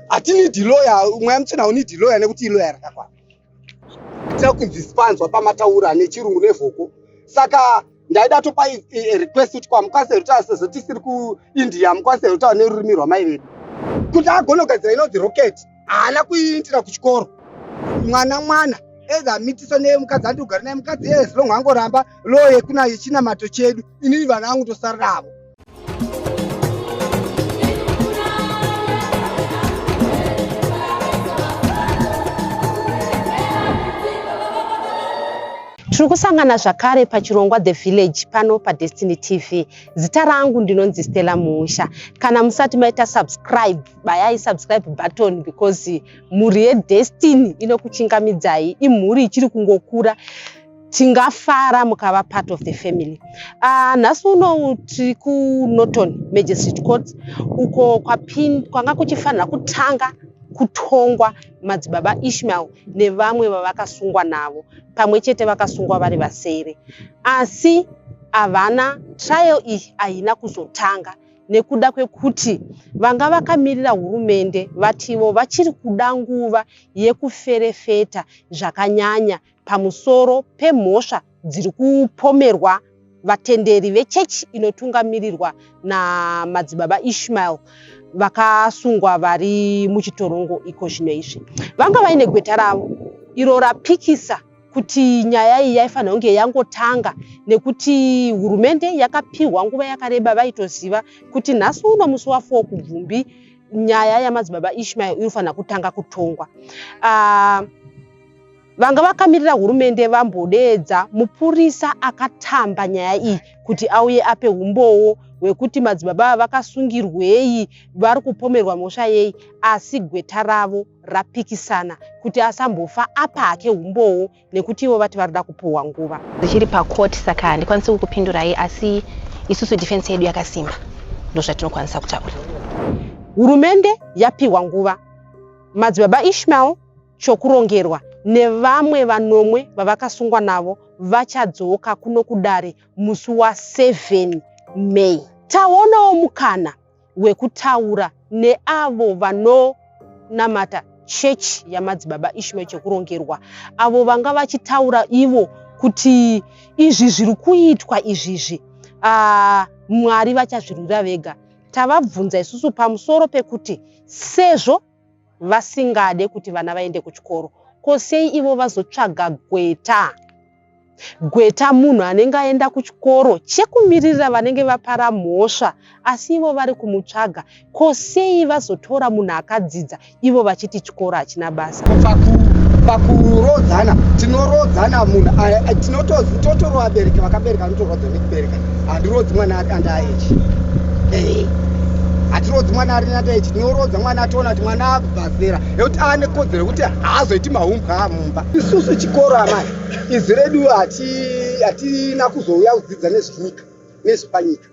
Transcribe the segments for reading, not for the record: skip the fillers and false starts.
Atini lawyer, mweya muchena unidi lawyer nekuti lawyer rakakwana. Tira kunzispanzwa pamataura nechirungu nevhoko. Saka ndaida topa request kuti kwa mukwanise kutaura sezvo tisiri kuIndia mukwanise kutaura nerurimi rwamai vedu. Kuti agone kugadzira inonzi rocket, haana kuiitira kuchikoro. Mwana eza mitiso nemukadzi andi kugara naye mukadzi as long angoramba law yekuna yechinamato chedu inini vana vangu tosarira avo. Tiri kusangana zvakare pachirongwa The Village pano paDestiny TV. Zita rangu ndinonzi Stella Musha. Kana musati maita subscribe, bayai subscribe button because mhuri yeDestiny inokuchingamidzai. Imhuri ichiri kungokura. Tingafara mukava part of the family. Nhasi uno tiri kuNorton Magistrate Court uko kwanga kuchifanira kutanga kutongwa Madzibaba Ishimail nevamwe vavakasungwa navo. Pamwe chete vakasungwa vari vasere. Asi havana trial iyi haina kuzotanga nekuda kwekuti vanga vakamirira hurumende vativo vachiri kuda nguva yekuferefeta zvakanyanya pamusoro pemhosva dziri kupomerwa vatenderi vechechi inotungamirirwa naMadzibaba Ishimail vakasungwa vari muchitorongo iko zvino izvi. Vanga vaine gweta ravo iro rapikisa kuti nyaya iyi yaifanira kunge yangotanga nekuti hurumende yakapihwa nguva yakareba vaitoziva kuti nhasi uno musi wa4 kubvumbi nyaya yaMadzibaba Ishimail inofanira kutanga kutongwa. Vanga vakamirira hurumende vambodedza mupurisa akatamba nyaya iyi kuti auye ape umbowo wekuti Madzibaba vakasungirwei vari kupomerwa mhosva yei, asi gweta ravo rapikisana kuti asambofa apa hake umbowo nekuti ivo vati varida kupuhwa nguva. Zvichiri pacourt saka handikwanisi kukupindurai asi isusu defense yedu yakasimba. Ndozvatinokwanisa kutaura. Hurumende yapihwa nguva. Madzibaba Ishimail chokurongerwa nevamwe vanomwe vavakasungwa navo vachadzoka kuno kudare musi wa7 May. Taonawo mukana wekutaura neavo vanonamata chechi yaMadzibaba Ishimail chokurongerwa. Avo vanga vachitaura ivo kuti izvi zviri kuitwa izvizvi Mwari vachazvirwira vega. Tavabvunza isusu pamusoro pekuti sezvo vasingade kuti vana vaende kuchikoro, kosei ivo vazotsvaga gweta munhu anenge aenda kuchikoro chekumirira vanenge vapara mhosva, asi ivo vari kumutsvaga. Kosei vazotora munhu akadzidza ivo vachiti chikoro hachina basa. Pakurodzana tinorodzana munhu totorwa vabereki vakabereka notorwadza nekubereka. Handirodzi mwana andaechi. Hatirodzi mwana ari nadaechi, tinorodza mwana atoona kuti mwana abvazera yekuti ane kodzero yekuti haazoiti mahumbwa mumba. Isusu chikoro amai izwi redu hatina kuzouya kudzidza nezvenyika nezvepanyika.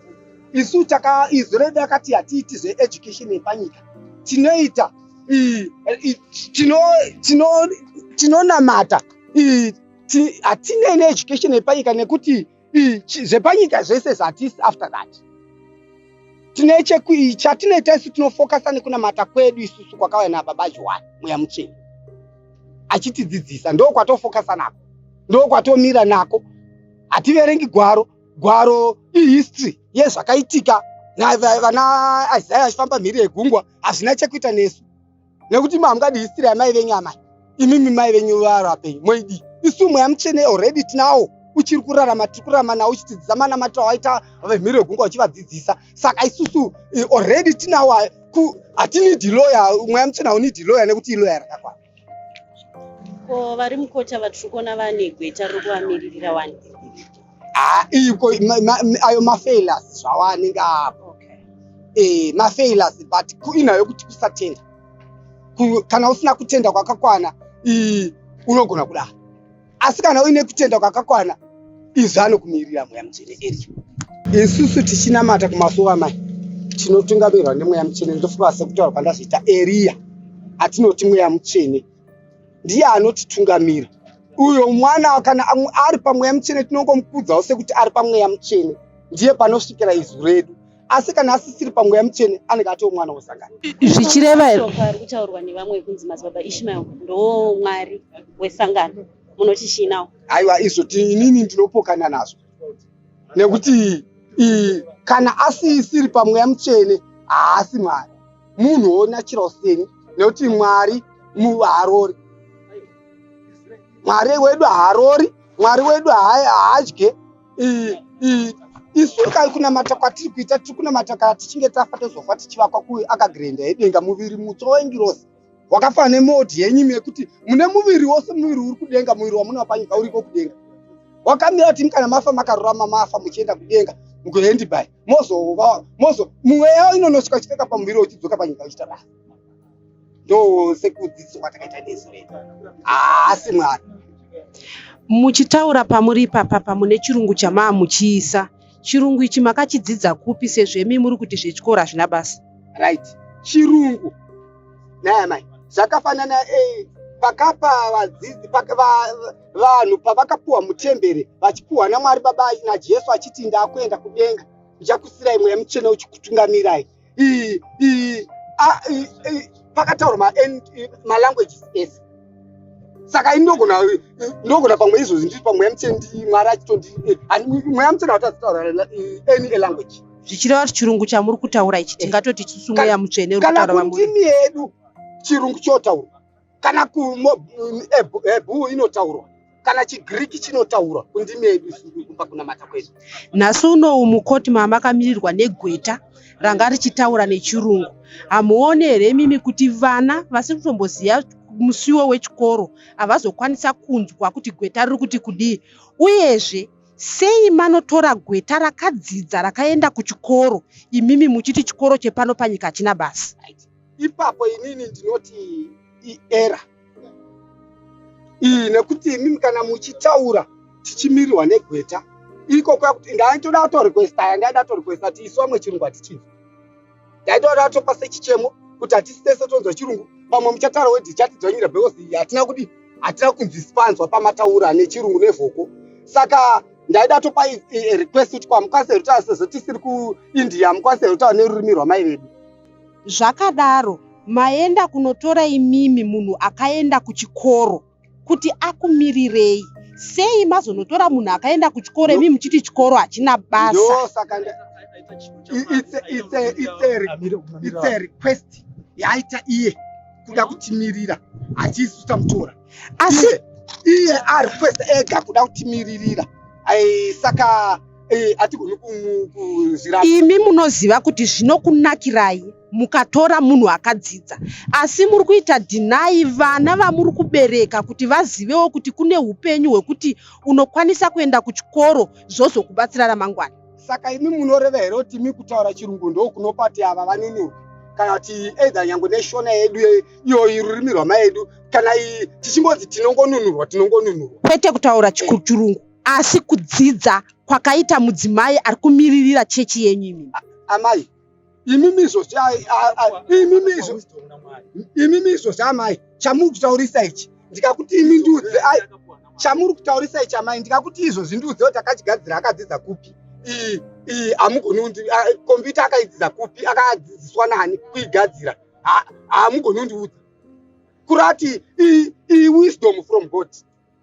Isu izwi redu akati hatiiti zveeducation yepanyika, tinoita tinonamata hatina needucation yepanyika nekuti zvepanyika zvese zvatisi after that. Chatinoita isu tinofokasa nekunamata kwedu isusu kwakauya naBaba Johani mweya muchena achitidzidzisa, ndo kwatofokasa nako, ndo kwatomira nako. Hativerengi gwaro ihistory yezvakaitika vana Isaiah achifamba mhiri yegungwa hazvina chekuita nesu, nekuti mamungadi history yamai venyu amai, imimi mai venyu varapenyu moidi. Isu mweya muchena already tinawo uchiri kurarama, tiri kurarama nawo uchitidzidzisa manamatiro awaita vemhiri yegungwa uchivadzidzisa. Saka isusu already tinawo, hatinidi lawyer. Mweya muchena unidi lawyer nekuti lawyer rakakwana. Ko vari mukota vatiri kuona vane gweta riri kuvamiririra wani. Iko ayo mafailures zvawanenge apo. Mafailures but inayo kuti kusatenda. Kana usina kutenda kwakakwana unogona kudara. Asi kana uine kutenda kwakakwana izvi anokumirira mweya muchena eri. Isusu tichinamata kumasuwa mai tinotungamirwa nemweya muchena. Ndofunga sekutaura kwandazviita eria atinoti mweya muchena ndiye anotitungamira. Uyo mwana kana ari pamweya muchena tinongomukudzawo sekuti ari pamweya muchena. Ndiye panosvikira izwi redu. asi kana asisiri pamweya mutsvene anenge atoo mwana wosangana. Zvichireva ari kutaurwa nevamwe kunzi Madzibaba Ishimail ndo mwari wesangano, munoti chinawo? Aiwa, izvo inini ndinopokana nazvo, nekuti kana asisiri pamweya mutsvene haasi mwari, munhu natural seni, nekuti mwari haarori. Mwari wedu haarori, mwari wedu haadye. Isu kunamata kwatiri kuita, tiri kunamata kana tichinge tafa tozofa tichivakwa akagirenda edenga, muviri mutsva wengirosi wakafanana nemodhi yenyimi yekuti mune muviri wose, muviri uri kudenga, muviri wamuna panyika uriko kudenga. Wakamira kuti kana mafa makarurama mafa muchienda kudenga mukuhendibai mweya inonosvika uchipfeka pamuviri uchidzoka panyika uchiita basa. Ndo sekudzidziswa kwatakaita nesu vedu, haasi mwari. Muchitaura pamuri ipapa mune chirungu chamaa muchiisa. Chirungu ichi makachidzidza kupi sezvo imi muri kuti zvechikoro hazvina basa? Right, chirungu naya mai zvakafanana pakapa vadzidzi vanhu pavakapuwa mutembere vachipuwa naMwari Baba naJesu achiti ndakuenda kudenga ndichakusirai mweya mutsvene uchikutungamirirai. Pakataurwa malanguages ese. Saka ndogona pamwe izvozvi ndiri pamweya mutsvene Mwari achitondi mweya mutsvene hautadzitaura any language. Zvichireva kuti chirungu chamuri kutaura ichi tingatoti isusu mweya mutsvene uri kutaura vamwe. Kana kundimi yedu chirungu chotaurwa, kana kuHebrew inotaurwa, kana chiGreek chinotaurwa kundimi yedu kubva kunamata kwedu. Nhasi unowu mukoti mamakamirirwa negweta ranga richitaura nechirungu. Hamuoni here mimi kuti vana vasiri kutomboziva musiwo wechikoro havazokwanisa kunzwa kuti gweta riri kuti kudii? Uyezve sei manotora gweta rakadzidza rakaenda kuchikoro imimi muchiti chikoro chepano panyika hachina basa? Ipapo inini ndinoti era nekuti imimi kana muchitaura tichimirirwa negweta iko kwakuti ndaitoda kutorequesta ndaida kutorequesta kuti isu vamwe chirungu hatichizwi. Ndaitoda kutopasa chichemo kuti hatisi tese tonzwa chirungu, pamwe muchataura wedhi chatidzvanyira because hatina kunzwisiswa pamataura nechirungu nevhoko. Saka ndaida topa request kuti kwamukwanise kutaura sezvo tisiri kuIndia mukwanise kutaura nerurimi rwamai vedu. Zvakadaro maenda kunotora imimi munhu akaenda kuchikoro kuti akumirirei? Sei mazonotora munhu akaenda kuchikoro imi muchiti chikoro hachina basa? No, saka it's a request yaita iye kuda kutimirira hachisu tamutora. Asi iye request ega kuda kutimiririra. Saka hatigoni kuzviramba. Imi munoziva kuti zvinokunakirai mukatora munhu akadzidza, asi muri kuita deny vana vamuri kubereka kuti vazivewo kuti kune upenyu hwekuti unokwanisa kuenda kuchikoro zvozokubatsira ramangwana. Saka imi munoreva here kuti imi kutaura chirungu ndo kunopati ava vanunurwa, kana kuti either nyange neshona yedu iyo rurimi rwamai edu, kana tichingodzi tinongonunurwa. Kwete kutaura chirungu asi kudzidza kwakaita mudzimai ari kumiririra chechi yenyu imi. Amai imimi izvozvi amai chamuri kutaurisa ichi ndikakuti imi ndudze chamuri kutaurisa ichi amai ndikakuti izvozvi ndudze kuti akachigadzira akadzidza kupi? Hamugoni kompyuta akaidzidza kupi? Akadzidziswa nani kuigadzira? Hamugoni kundiudza kurati wisdom from God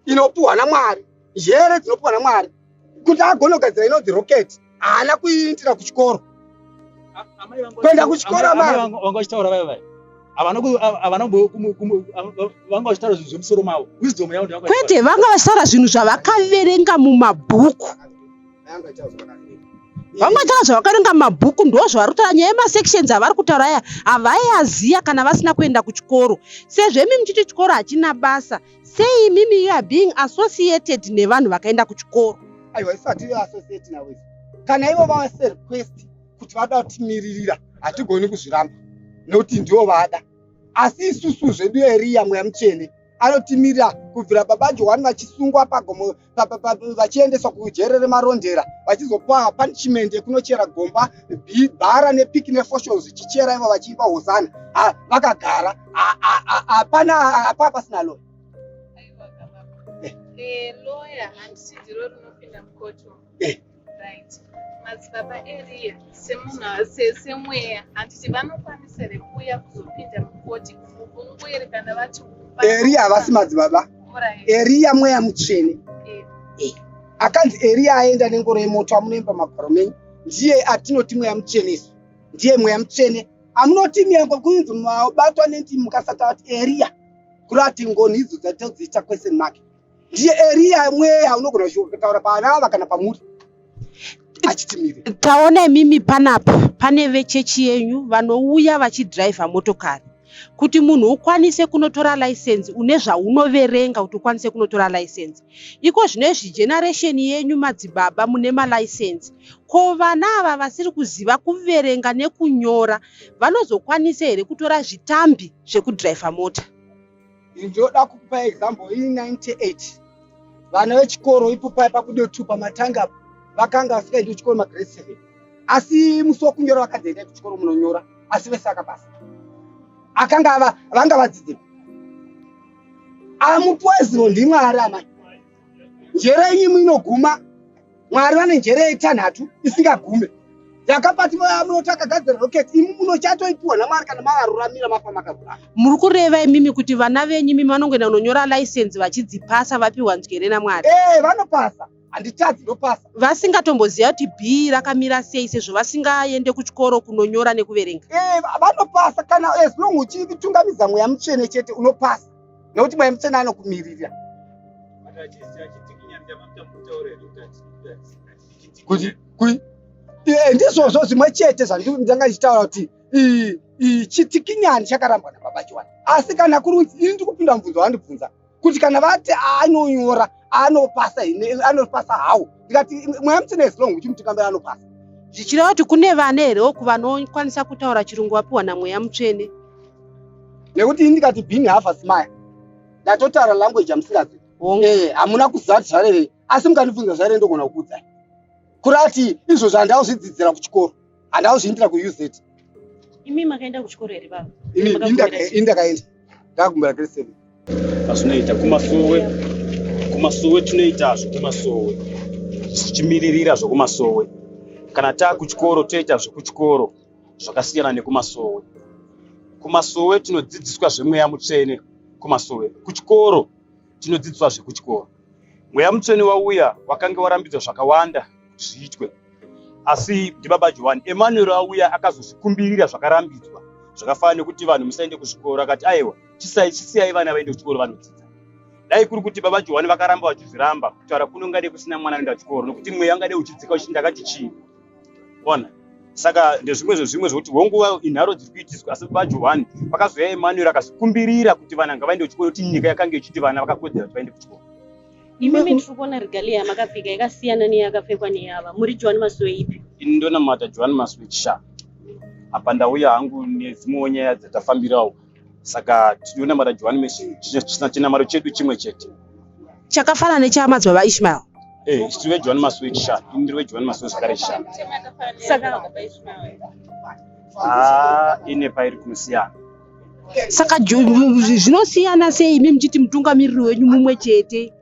inopuhwa naMwari, njere dzinopuhwa naMwari kuti agone kugadzira inodzi rocket. Haana kuiitira kuchikoro. Kwenda kuchikoro amai vangachitaura vai vangachitaura zvinhu zvemusoro mavo, wisdom yavo ndiyavo. Kwete vanga vachitaura zvinhu zvavakaverenga mumabhuku. Vangataura zvavakaverenga mumabhuku ndo zvavari kutaura. Nyaya yemasections avari kutaura aya havaiyaziya kana vasina kuenda kuchikoro. Sezvo imi muchiti chikoro hachina basa, sei mimi you are being associated nevanhu vakaenda kuchikoro? Aiwa, isati associate nawe. Kana ivo vase request kuti vada kutimiririra hatigoni kuzviramba nokuti ndivo vada. Asi isusu zvedu eriya mweya mutsvene anotimirira kubvira baba Johani vachisungwa pagomo vachiendeswa kujere remarondera vachizopuwa punishment yekunochera gomba bhara nepiki nefoshos zvichichera ivo vachiimba hosana vakagara hapana pasina loya. Loya handisi ndiro rinopinda mukoto. Right. Madzibaba area semweya handiti vanokwanisa here kuuya kuzopinda mukoti kungwere kana vati Eria havasi madzibaba. Eria mweya mutsvene. Akanzi Eria aenda nengoro yemoto amunoimba magwaro menyu. Ndiye atinoti mweya mutsvene isu. Ndiye mweya mutsvene. Amunoti myango kunzi mabatwa nenti mukasata vati Eria. Kurati ngoni idzo dzatodziita question mark. Ndiye Eria mweya unogona kutaura paana kana pamuri. Achitimire. Taona mimi panapa pane vechechi yenyu vanouya vachidrive motokari. Kuti munhu ukwanise kunotora license une zvaunoverenga kuti ukwanise kunotora license. Iko zvinezvi generation yenyu madzibaba mune malicense. Ko vana ava vasiri kuziva kuverenga nekunyora vanozokwanisa here kutora zvitambi zvekudrive mota. Ndoda kukupa example in 98. Vana vechikoro ipo pakudotupa matanga vakanga vasikaendi kuchikoro magrade 7. Asi musi wokunyora vakadzoenda kuchikoro munonyora asi vese akapasa. Akanga vanga vadzidzi. Amupoezero ndimwari amai. Njere yenyu inoguma. Mwari vane njere yetanhatu isingagume. Yakapati munotaka akagadzira rocket imi munochatoipiwa naMwari kana mavaruramira mafa makarurama. Muri kureva imimi kuti vana venyu imimi vanongoenda kunonyora license vachidzipasa vapiwa njere naMwari? Vanopasa. Handitadzi ndopasa. Vasingatomboziva kuti B rakamira sei sezvo vasingaende kuchikoro kunonyora nekuverenga. Vanopasa kana as long uchitungamidza mweya mutsvene chete unopasa. Nekuti mweya mutsvene anokumirira. Kuti ndizvozvo zvimwe chete zvandanga ndichitaura kuti chitikinyani chakarambwa naBaba Johani. Asi kana kurunzi ini ndikupinda mubvunzo wandibvunza kuti kana vati anonyora anopasa hawo. Ndikati mweya mutsvene as long uchimutungamira anopasa. Zvichireva kuti kune vane here vanokwanisa kutaura chirungu vapiwa namweya mutsvene. Nekuti ini ndikati being half a smile. Ndatotaura language yamusingazivi. Hamuna kuziva kuti zvarevei. Asi mukandibvunza zvarei ndogona kukuudzai. Kurati izvo zvandauzvidzidzira kuchikoro. Handauzviindira kuUZ. Imi makaenda kuchikoro here baba? Ini ndakaenda. Ndakumbira grade 7. Pazvinoita kumasowe tunoita zvekumasowe. Tichimiririra zvokumasowe. Kana takuchikoro toita zvekuchikoro zvakasiyana nekumasowe. Kumasowe tinodzidziswa zvemweya mutsvene kumasowe. Kuchikoro tinodzidziswa zvekuchikoro. Mweya mutsvene wauya wakanga warambidzwa zvakawanda zviitwe. Asi ndiBaba Johani Emmanuel auya akazozvikumbirira zvakarambidzwa. Zvakafanana nekuti vanhu musaende kuzvikoro akati aiwa chisiyai vana vaende kuchikoro vanodzidza. Dai kuri kuti Baba Johani vakaramba vachizviramba kutaura kunongade kusina mwana anoenda kuchikoro nokuti mweya angade uchidzika uchinda akati chii. Ona. Saka ndezvimwe zvokuti honguva inharo dziri kuitiswa asi Baba Johani vakazoya Emmanuel akazvikumbirira kuti vana ngavaende kuchikoro kuti nyika yakanga ichiti vana vakakodzera kuti vaende kuchikoro. Imimi ndiri kuona regalia yamakapfeka yakasiyana neyakapfekwa neyava. Muri Johani Masowe ipi? Ini ndonamata Johani Masowe Chisha. Apa ndauya hangu nedzimwewo nyaya dzatafambirawo. Saka tinonamata Johani Masowe chinamaro chedu chimwe chete. Chakafanana nechamadzibaba Ishimail. Tiri Johani Masowe Chisha. Ini ndiri Johani Masowe zvakare Chisha. Saka baba Ishimail. Ine pairi kunosiyana. Saka zvinosiyana sei imi muchiti mutungamiriri wenyu mumwe chete?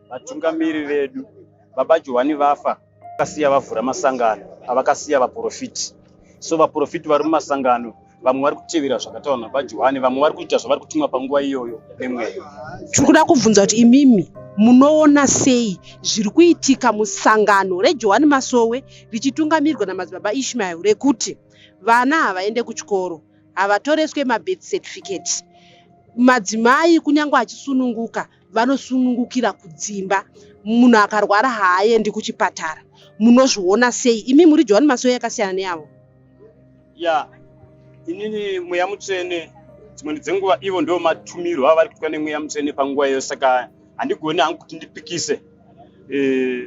Vatungamiri vedu Baba Johani vafa vakasiya vavhura masangano avakasiya vaprofiti. So vaprofiti vari mumasangano vamwe vari kutevera zvakataurwa naBaba Johani, vamwe vari kuita zvavari kutumwa panguva iyoyo nemweya. Tiri kuda kubvunza kuti imimi munoona sei zviri kuitika musangano reJohani Masowe richitungamirirwa naMadzibaba Ishimail rekuti vana havaende kuchikoro, havatoreswe mabirth certificate. Madzimai kunyange achisununguka vanosunungukira kudzimba. Munhu akarwara haaendi kuchipatara. Munozviona sei? Imi muri Johani Masowe yakasiyana neyavo. Inini mweya mutsvene dzimwe dzenguva ivo ndo matumiro avari kuitwa nemweya mutsvene panguva iyo. Saka handigoni hangu kuti ndipikise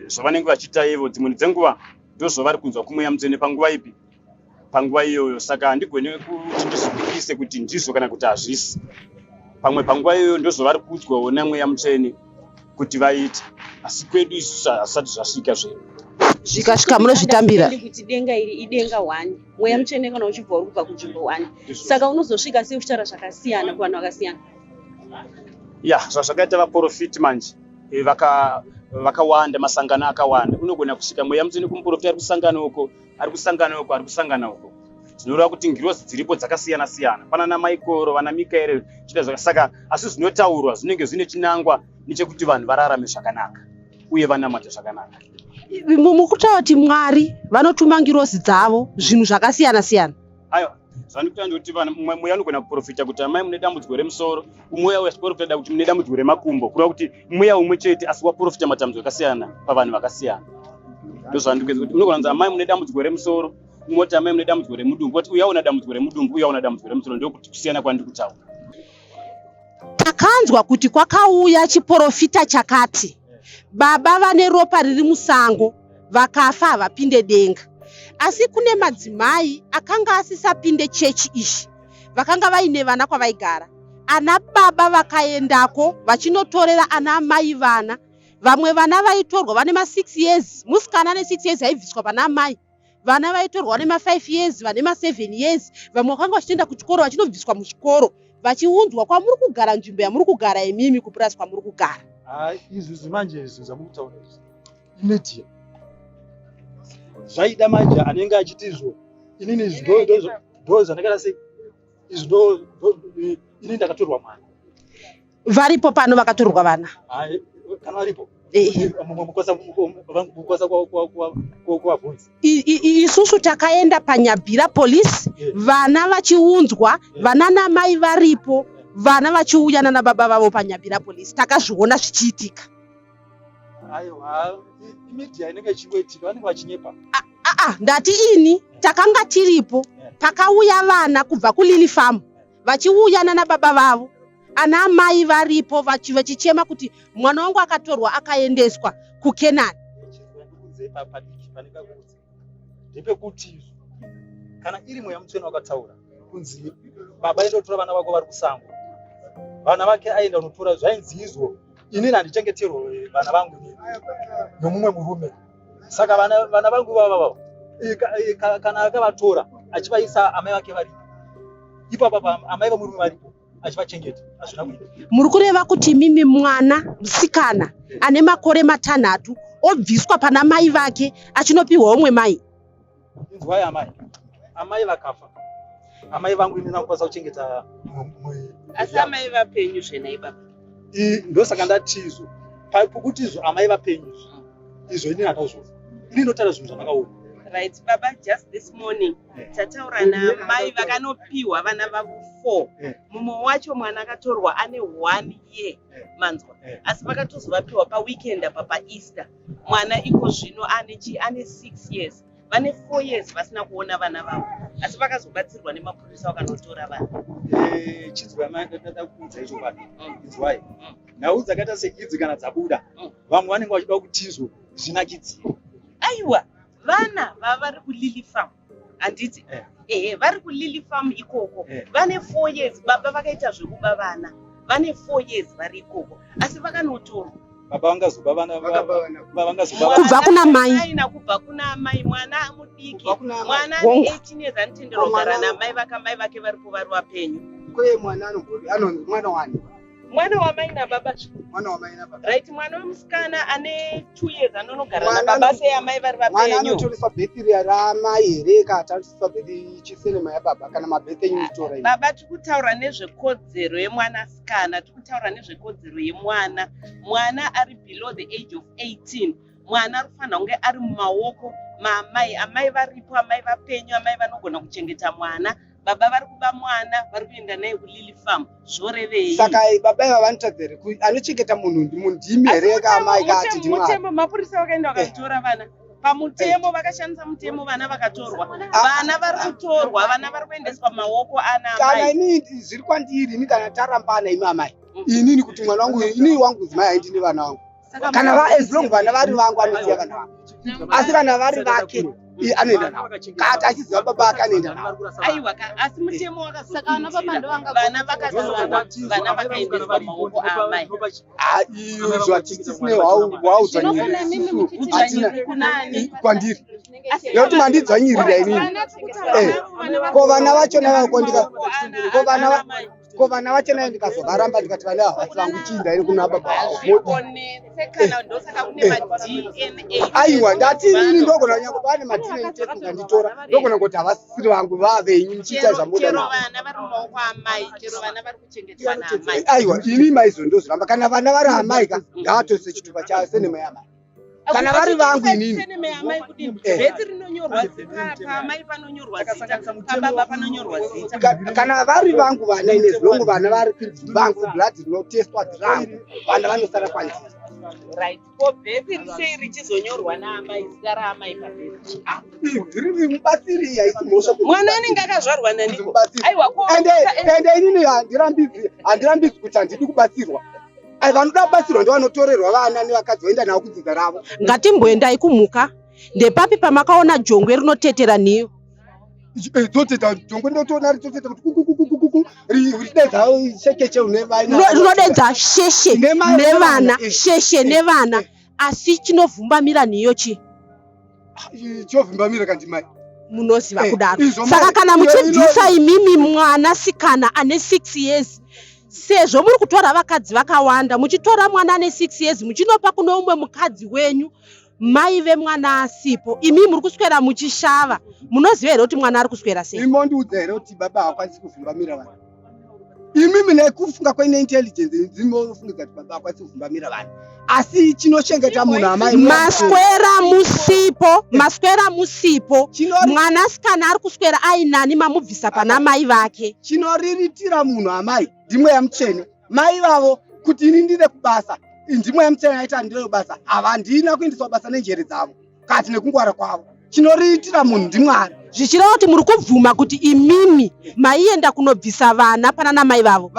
zvavanenge vachiita ivo. Dzimwe dzenguva ndozvavari kunzwa kumweya mutsvene panguva ipi, panguva iyoyo. Saka handigoni kuti ndizvipikise kuti ndizvo kana kuti hazvisi. Pamwe panguva iyoyo ndozvavari kuudzwawo namweya mutsvene kuti vaite, asi kwedu isusu hasati zvasvika zvinhu. Zvikasvika munozvitambira. Kuti denga iri idenga 1. Mweya mutsvene kana uchibva uri kubva kunzvimbo 1. Saka unozosvika sei uchitaura zvakasiyana kuvanhu vakasiyana? Zvazvakaita vaprofiti manje vakawanda, masangano akawanda. Unogona kusvika mweya mutsvene kumuprofita ari kusangana uko. Tinoreva kuti ngirozi dziripo dzakasiyana siyana. Pana naMaikoro, vana Mikaeri, chita zvakasaka, asi zvinotaurwa zvinenge zvine chinangwa nechekuti vanhu vararame zvakanaka uye vanamate zvakanaka. Mukutaura kuti Mwari vanotuma ngirozi dzavo zvinhu zvakasiyana siyana. Aiwa, zvandikuta ndikuti mweya unogona kuprofita kuti amai mune dambudziko remusoro, umweya waprofita kuti mune dambudziko remakumbo, kureva kuti mweya umwe chete asi waprofita matambudziko akasiyana pavanhu vakasiyana. Ndozvandikuti unogona kunzi amai mune dambudziko remusoro, umoti amai mune dambudziko remudumbu, kuti uya una dambudziko remudumbu, uya una dambudziko remusoro. Ndokuti kusiyana kwandiri kutaura. Takanzwa kuti kwakauya chiprofita chakati baba vane ropa riri musango vakafa havapinde denga, asi kune madzimai akanga asisapinde chechi ishi, vakanga vaine vana kwavaigara. Ana baba vakaendako vachinotorera ana amai vana. Vamwe vana vaitorwa vane ma6 years, musikana ane 6 years aibviswa pana amai. Vana vaitorwa vane ma5 years, vane ma7 years. Vamwe vakanga vachitoenda kuchikoro vachinobviswa muchikoro vachiunzwa kwamuri kugara nzvimbo yamuri kugara imimi kupurasi kwamuri kugara. Izvi manje izvi zvamukutaura izvi imedia zvaida manje anenge achiti izvo inini ndo zvandakada sei izvo inini ndakatorwa mwana varipo pano vakatorwa vana kana varipo mukosa kwavhunzi. Isusu takaenda panyabhira polisi, vana vachiunzwa, vana namai varipo, vana vachiuya nana baba vavo panyabhira polisi. Takazviona zvichiitika. Aiwa, imedia inenge ichiitika vanenge vachinyepa. Ndati ini takanga tiripo pakauya vana kubva kuLily Farm vachiuya nana baba vavo. Ana amai varipo vachichema kuti mwana wangu akatorwa akaendeswa kuKenani. Ndepekuti kana iri mweya mutsvene wakataura kunzi baba endotora vana vako vari kusango, vana vake aenda unotora zvainzi izvo inini handichengeterwa vana vangu nomumwe murume. Saka vana vangu vava kana akavatora achivaisa amai vake varipo, ipapo amai vamurume varipo achivachengeta hazvina kuita. Muri kureva kuti mimi mwana musikana ane makore 6 obviswa pana mai vake achinopiwa umwe mai. Inzwai amai vakafa, amai vangu inini nakukwanisa kuchengeta asi amai vapenyu zvenai baba. Ndosaka ndati izvo pokuti izvo amai vapenyu izvo inini handazvozva, inini ndotaura zvinhu zvandakaona. Right baba, just this morning tataura namai vakanopiwa vana vavo 4. Mumwe wacho mwana akatorwa ane 1 year manzwa, asi vakatozovapiwa paweekend apa paEaster. Mwana iko zvino ane 6 years, vane 4 years vasina kuona vana vavo, asi vakazobatsirwa nemapurisa vakanotora vana. Chinzwa mai ndada kuudza izvo baba. Inzwai, nhau dzakaita seidzi kana dzabuda, vamwe vanenge vachida kuti izvo zvinakidzire. Aiwa, vana vari kuLily Farm handiti vari kuLily Farm ikoko vane 4 years. Baba vakaita zvekuba vana vane 4 years vari ikoko, asi vakanotorwa. Baba vangazoba vana kubva kuna mai aina kubva kuna mai. Mwana mudiki, mwana ane 18 years anotenderwa kugara namai vake. Mai vake varipo vari vapenyu. Kwe mwana anonzi mwana wani? Mwana wamai nababa. Mwana wamai nababa. Right, mwana wemusikana ane 2 years anonogara nababa seamai vari vapenyu. Mwana anotoriswa bhethiri ramai here kana atariswa bhethiri chisinema yababa kana mabhethi enyutora ini? Baba, tikutaura nezvekodzero yemwanasikana, tikutaura nezvekodzero yemwana. Mwana ari below the age of 18. Mwana anofanira kunge ari mumaoko maamai. Amai varipo, amai vapenyu, amai vanogona kuchengeta mwana. Baba vari kuba mwana, vari kuenda naye kuLily Farm. Zvorevei? Saka baba ava vanotadzira kuti anochengeta munhu ndimi here kamai kati ndimwari. Mutemo mapurisa vakaenda vakatora vana. Pamutemo vakashandisa mutemo, vana vakatorwa. Vana vari kutorwa, vana vari kuendeswa maoko ana amai. Kana inini zviri kwandiri, ini kana tarambana imi amai, inini kuti mwana wangu inini wangu zimai haindini vana vangu. Kana as long vana vari vangu anoziva vana vangu, asi kana vari vake anoenda navo. Kati achiziva baba ake anoenda navo. Aiwa, asi mutemo wakasakana baba ndovanga vana vakatorwa, vana vakaendeswa maoko amai. Izvo hatisine hwaudzvanyirira kwandiri. Nekuti mandidzvanyirira inini. Ko vana vachona vakondika. Ko vana ko vana vachena ndikazovaramba ndikati vana havasi vangu chiinda iri kuna baba aiwa ndati inini ndogona kunyanga pane madina test nganditora ndogona kuti havasisiri vangu vavenyu muchiita zvamuda navo aiwa ini maizo ndozviramba kana vana vari amai ka ngavatose chitupa chavo senema yamai kana vari vangu inini kana vari vangu vana ine zvilongo vana vari vangu blood rinotestwa drangu vana vanosara kwanzira riri mubatsiri haisi mhosva mwana anenge akazvarwa nani ende inini handirambidzi kuti handidi kubatsirwa vanoda kubatsirwa ndovanotorerwa vana nevakadzi voenda navo kudzidza ravo. Ngatimboendai kumhuka ndepapi pamakaona jongwe rinotetera niyo toteta jongwe ndotoona ritoteta kuti rinodedza shekeche rinodedza sheshe nevana sheshe nevana asi chinovhumbamira niyo chi chovhumbamira kandimai munoziva kudaro saka kana muchibvisa imimi mwana sikana ane 6 years sezvo muri kutora vakadzi vakawanda muchitora mwana ane 6 years muchinopa kuno umwe mukadzi wenyu mai vemwana asipo imi muri kuswera muchishava munoziva here kuti mwana ari kuswera sei imondiudza here kuti baba hakwanisi kuvhumbamira vanhu imimi nekufunga kweine intelligence ndimofungidza kuti baba hakwanisi kuvhumbamira vanhu asi chinochengeta munhu amai maswera musipo mwana asikana ari kuswera ainani mamubvisa pana mai vake chinoriritira munhu amai ndimwe yamutsvene mai vavo kuti ini ndine kubasa ndimwe yamutsvene aita ndire kubasa havandina kuindiswa basa nenjere dzavo kati nekungwara kwavo chinoriitira munhu ndimwari zvichireva kuti muri kubvuma kuti imimi maienda kunobvisa vana pana namai vavo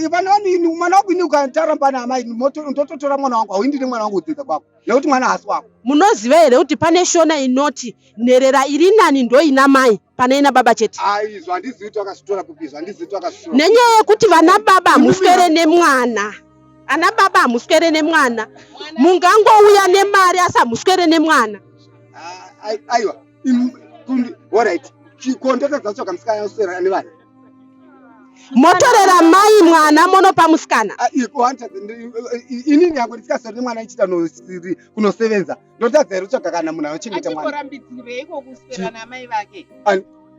mwana wangu ini ukataramba naamai ndototora mwana wangu hauindine mwana wangu kudzidza kwako nekuti mwana hasi wako munoziva here kuti pane shona inoti nherera iri nani ndoina mai pane ina baba chete aizvo handizivi kuti wakazvitora kupizva handizivi kuti wakazvitora nenyaya yekuti vana baba hamuswere nemwana ana baba hamuswere nemwana mungangouya nemari asi hamuswere nemwana aiwa alright chikondeta dzacho musikana uswera nevana motorera mai mwana monopa musikana inini yangu ndisikasori nemwana ichida kunosevenza ndotadza here utsvaga kana munhu anochengeta mwana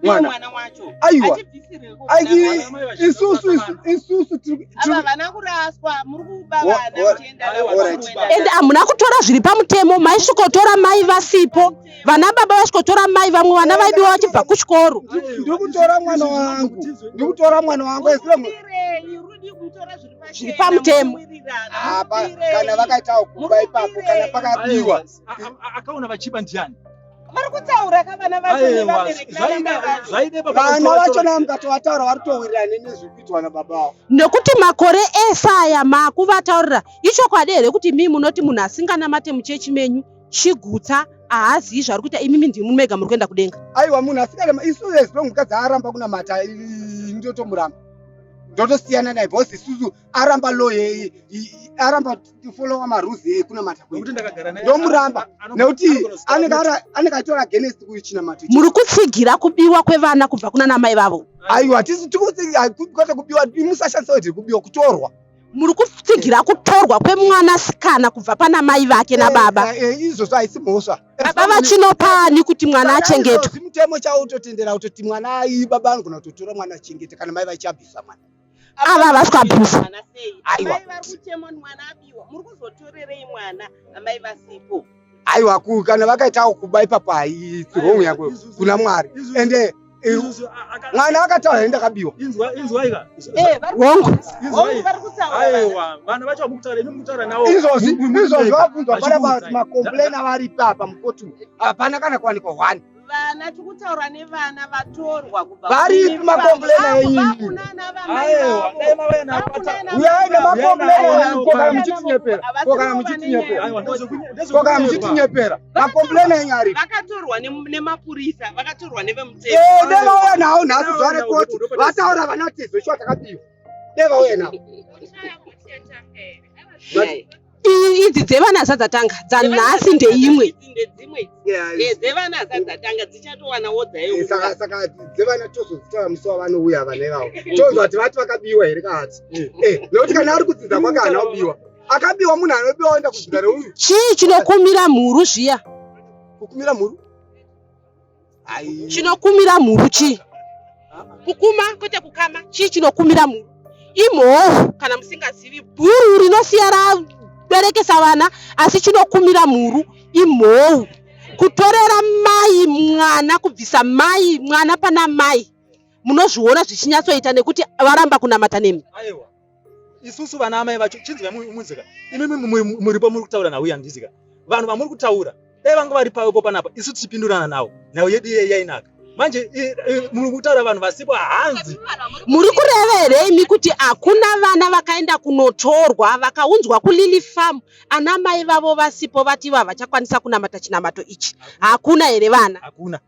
mwana aiwa isusu ende hamuna kutora zviri pamutemo maisvikotora mai vasipo vana baba vasvikotora mai vamwe vana vaibiwa vachibva kuchikoro ndikutora mwana wangu zviri pamutemo kana vakaitawo kuba ipapo kana pakabiwa akaona vachiba ndiani vana vachona mukatoataura vari towirirana nezvikuitwa nababa vavo nekuti makore ese aya makuvataurira ichokwadi here kuti mimi munoti munhu asinganamate muchechi menyu chigutsa haazivi zvari kuita imimi ndimi mega muri kuenda kudenga aiwa munhu asinganamate isusu ezvino mukadzi aramba kunamata ndotomuramba ndotosiyana naye bhosi isusu aramba loye aramba followa maruzi ekunamata ndomuramba nekuti anenge atora against kuchinamata muri kutsigira kubiwa kwevana kubva kuna namai vavo aiwa kwete kubiwa musashandisa kuti kubiwa kutorwa muri kutsigira kutorwa kwemwana sikana kubva pana mai vake nababa izvozvo haisi mhosva baba vachinopani kuti mwana achengetwe mutemo chautotendera kutoti mwana baba anogona kutotora mwana achengete kana mai vachabvisa mwana ava vasikabvisa aiwa kana vakaitawo kuba ipapo haisi wrong yako kuna mwari ende mwana akataura ndakabiwa izvozvi vabvunzwa parabati makomplaina vari papa mukoti hapana kana kuwanikwa 1 vana tikutaura nevana vatorwa kubva vari makomplaina enyinyi uyai nemakomplaina kokana muchitinyepera makomplaina enyu ari vakatorwa nemapurisa vakatorwa nevemutemo nevauya nawo nhasi zuva rekoti vataura vana tizoshuwa takabiwa nevauya nawo idzi dzevana zadzatanga dzanhasi ndeimwe dzevana zadzatanga dzichatowana dzayo. Saka dzevana tozodzitaura musi wavanouya vana ivavo tozwa kuti vati vakabiwa here kati nekuti kana ari kudzidza kwake hana kubiwa akabiwa munhu anobiwa oenda kudzidza reuyu chii chinokumira mhuru zviya kukumira mhuru chinokumira mhuru chii kukuma kwete kukama chii chinokumira mhuru imhou kana musingazivi bhuru rinosiya raberekesa vana asi chinokumira mhuru imhou kutorera mai mwana kubvisa mai mwana pana mai munozviona zvichinyatsoita nekuti varamba kunamata nemi. Aiwa isusu vana amai vacho chinzwa munzika imimi muripo muri kutaura nauya ndizika vanhu vamuri kutaura dai vanga vari pawepo panapa isu tichipindurana navo nhau yedu yainaka manje muri kutaura vanhu vasipo hanzi. Muri kureva here imi kuti hakuna vana vakaenda kunotorwa vakaunzwa kulili farm ana mai vavo vasipo vati vachakwanisa kunamata chinamato ichi hakuna here vana? Hakuna.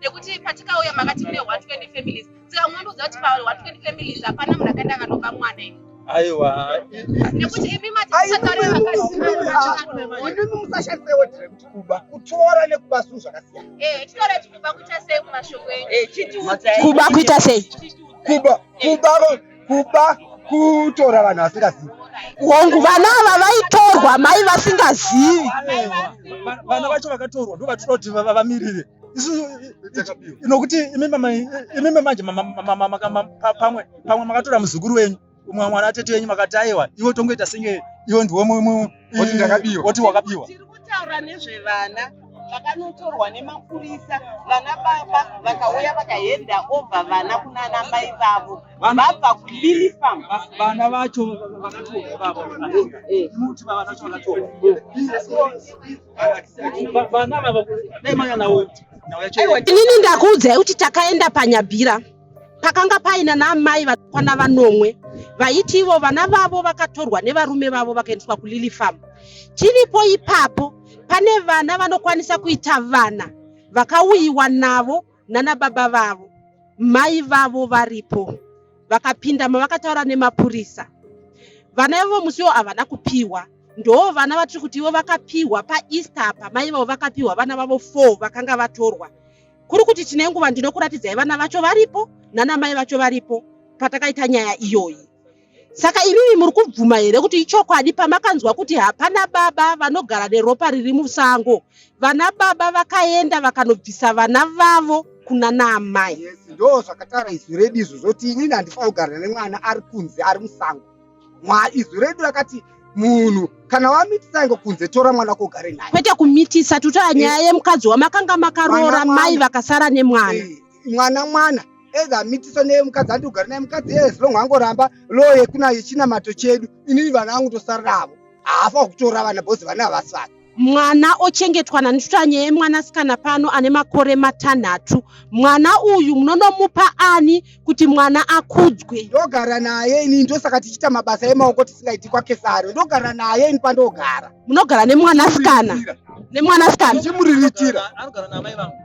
nekuti patikauya makati mune 120 families saka munondoziva kuti pa 120 families hapana munhu akaenda akanopa mwana ino. Aiwa nekuti imi matisataure musashandisewo kuti kuba kutora nekuba zvinhu zvakasiyana. titaure kuti kuba kuita sei mumashoko enyu? Kuba kuita sei? Kuba kutora vanhu vasingazivi. Hongu vana ava vaitorwa mai vasingazivi. Vana vacho vakatorwa ndo vatinoda kuti vamirire. Nokuti imimi manje pamwe makatora muzukuru wenyu umwe mwana atete wenyu makati aiwa iwe tongoita senge iwe ndiwe oti ndakabiwa oti wakabiwa. Tiri kutaura nezvevana vakanotorwa nemapurisa vana baba vakauya vakahenda over vana kunana mai vavo vabva kulili farm. Vana vacho vakatorwa baba muti vana vacho vakatorwa vana vava dai manya nawo. Inini ndakuudzai kuti takaenda panyabhira pakanga paina namai vakwana vanomwe vaiti ivo vana vavo vakatorwa nevarume vavo vakaendeswa kulili farm. Tiripo ipapo pane vana vanokwanisa kuita vana vakauyiwa navo nana baba vavo mai vavo varipo vakapinda mavakataura nemapurisa. Vana ivo musiwo havana kupiwa ndo vana vatiri kuti ivo vakapiwa paEaster apa mai vavo vakapiwa vana vavo 4 vakanga vatorwa. Kuri kuti tine nguva ndinokuratidzai vana vacho varipo nana mai vacho varipo patakaita nyaya iyoyi. Saka imimi muri kubvuma here kuti ichokwadi pamakanzwa kuti hapana baba vanogara neropa riri musango vana baba vakaenda vakanobvisa vana vavo kuna naamai. Ndo zvakataura izwi redu izvo zoti inini handifani kugara nemwana ari kunze ari musango. Izwi redu rakati munhu kana wamitisa ingo kunze tora mwana kogare naye. Kwete kumitisa tutaa nyaya yemukadzi wamakanga makarora mai vakasara nemwana. Mwana eza mitisa nemukadzi andi kugara naye mukadzi ezilongo angoramba lowo yekuna yechinamato chedu inini vana vangu tosarira avo haafa kutora vana bhozi vana havasvaki. Mwana ochengetwa nanituta yemwanasikana pano ane makore 6. Mwana uyu munonomupa ani kuti mwana akudzwe? Ndogara naye ini ndosaka tichita mabasa emaoko tisingaiti kwakesari ndogara naye ini pandogara. Munogara nemwanasikana? Nemwanasikana ndichimuriritira anogara namai vangu.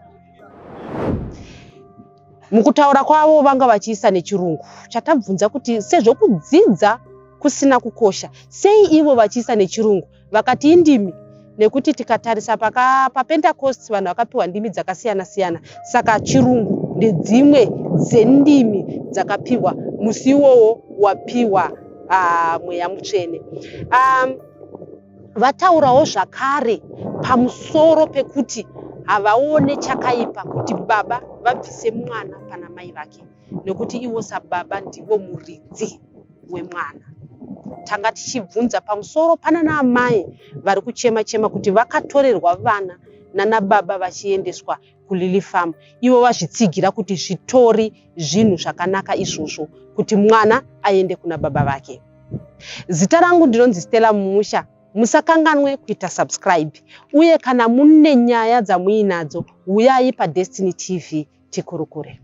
Mukutaura kwavo vanga vachiisa nechirungu. Chatabvunza kuti sezvo kudzidza kusina kukosha sei ivo vachiisa nechirungu vakati indimi. Nekuti tikatarisa paPentecost vanhu vakapiwa ndimi dzakasiyana siyana saka chirungu ndedzimwe dzendimi dzakapiwa musi iwowo wapiwa mweya mutsvene. Vataurawo zvakare pamusoro pekuti havaone chakaipa kuti baba vabvise mwana pana mai vake nekuti ivo sababa ndivo muridzi wemwana. Tanga tichibvunza pamusoro pana naamai vari kuchema kuti vakatorerwa vana nana baba vachiendeswa kulili farm ivo vazvitsigira kuti zvitori zvinhu zvakanaka izvozvo kuti mwana aende kuna baba vake. Zita rangu ndinonzi Stella Mumusha. Musakanganwe kuita subscribe uye kana mune nyaya dzamuinadzo uyai paDestiny TV tikurukure.